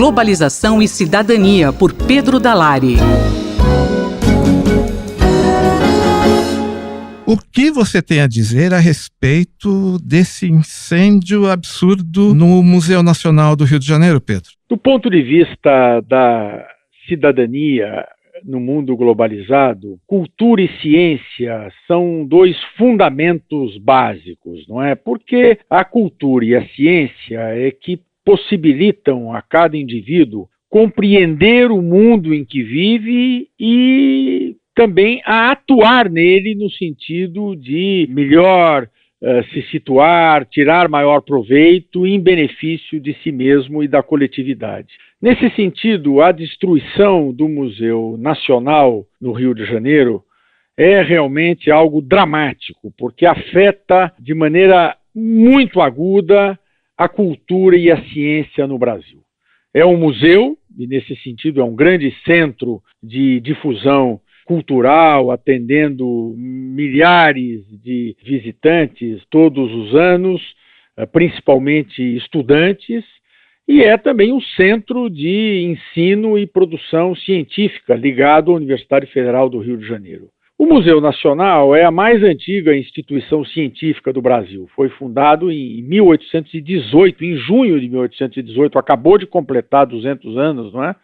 Globalização e Cidadania, por Pedro Dalari. O que você tem a dizer a respeito desse incêndio absurdo no Museu Nacional do Rio de Janeiro, Pedro? Do ponto de vista da cidadania no mundo globalizado, cultura e ciência são dois fundamentos básicos, não é? Porque a cultura e a ciência é que possibilitam a cada indivíduo compreender o mundo em que vive e também a atuar nele no sentido de melhor se situar, tirar maior proveito em benefício de si mesmo e da coletividade. Nesse sentido, a destruição do Museu Nacional no Rio de Janeiro é realmente algo dramático, porque afeta de maneira muito aguda a cultura e a ciência no Brasil. É um museu, e nesse sentido é um grande centro de difusão cultural, atendendo milhares de visitantes todos os anos, principalmente estudantes, e é também um centro de ensino e produção científica ligado à Universidade Federal do Rio de Janeiro. O Museu Nacional é a mais antiga instituição científica do Brasil. Foi fundado em 1818, em junho de 1818, acabou de completar 200 anos, não é?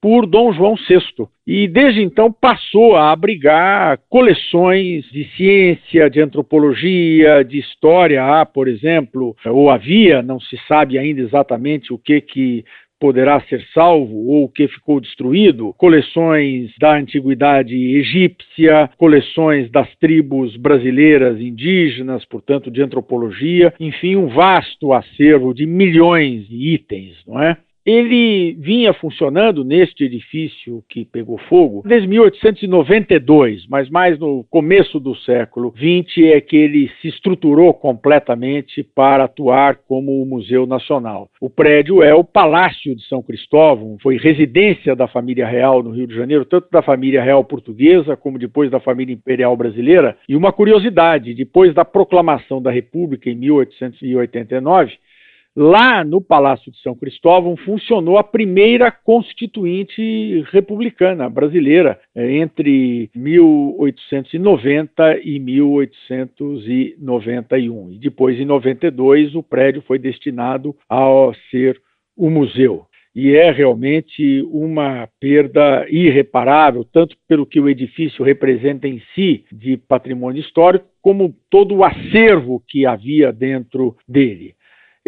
Por Dom João VI, e desde então passou a abrigar coleções de ciência, de antropologia, de história. Há, por exemplo, ou havia, não se sabe ainda exatamente o que poderá ser salvo ou o que ficou destruído, coleções da antiguidade egípcia, coleções das tribos brasileiras indígenas, portanto de antropologia, enfim, um vasto acervo de milhões de itens, não é? Ele vinha funcionando neste edifício que pegou fogo desde 1892, mas mais no começo do século XX é que ele se estruturou completamente para atuar como o Museu Nacional. O prédio é o Palácio de São Cristóvão, foi residência da família real no Rio de Janeiro, tanto da família real portuguesa como depois da família imperial brasileira. E uma curiosidade, depois da proclamação da República em 1889, lá no Palácio de São Cristóvão funcionou a primeira Constituinte Republicana brasileira, entre 1890 e 1891. E depois, em 92, o prédio foi destinado a ser o museu. E é realmente uma perda irreparável, tanto pelo que o edifício representa em si de patrimônio histórico, como todo o acervo que havia dentro dele.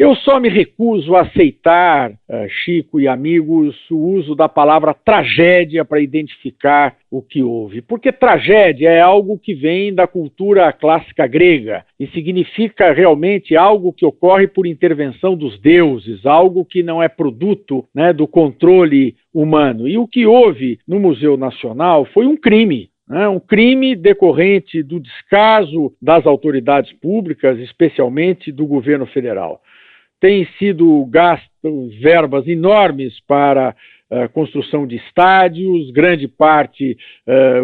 Eu só me recuso a aceitar, Chico e amigos, o uso da palavra tragédia para identificar o que houve. Porque tragédia é algo que vem da cultura clássica grega e significa realmente algo que ocorre por intervenção dos deuses, algo que não é produto, né, do controle humano. E o que houve no Museu Nacional foi um crime. Um crime decorrente do descaso das autoridades públicas, especialmente do governo federal. Tem sido gastos verbas enormes para construção de estádios, grande parte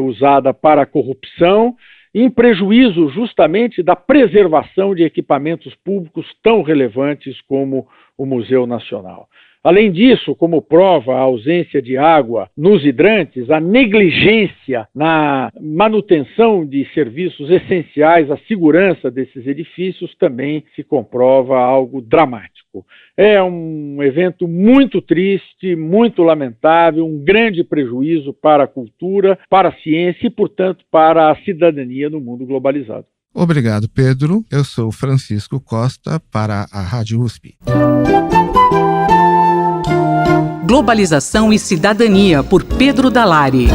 usada para a corrupção, em prejuízo justamente da preservação de equipamentos públicos tão relevantes como o Museu Nacional. Além disso, como prova a ausência de água nos hidrantes, a negligência na manutenção de serviços essenciais à segurança desses edifícios também se comprova algo dramático. É um evento muito triste, muito lamentável, um grande prejuízo para a cultura, para a ciência e, portanto, para a cidadania no mundo globalizado. Obrigado, Pedro. Eu sou Francisco Costa para a Rádio USP. Globalização e Cidadania, por Pedro Dalari.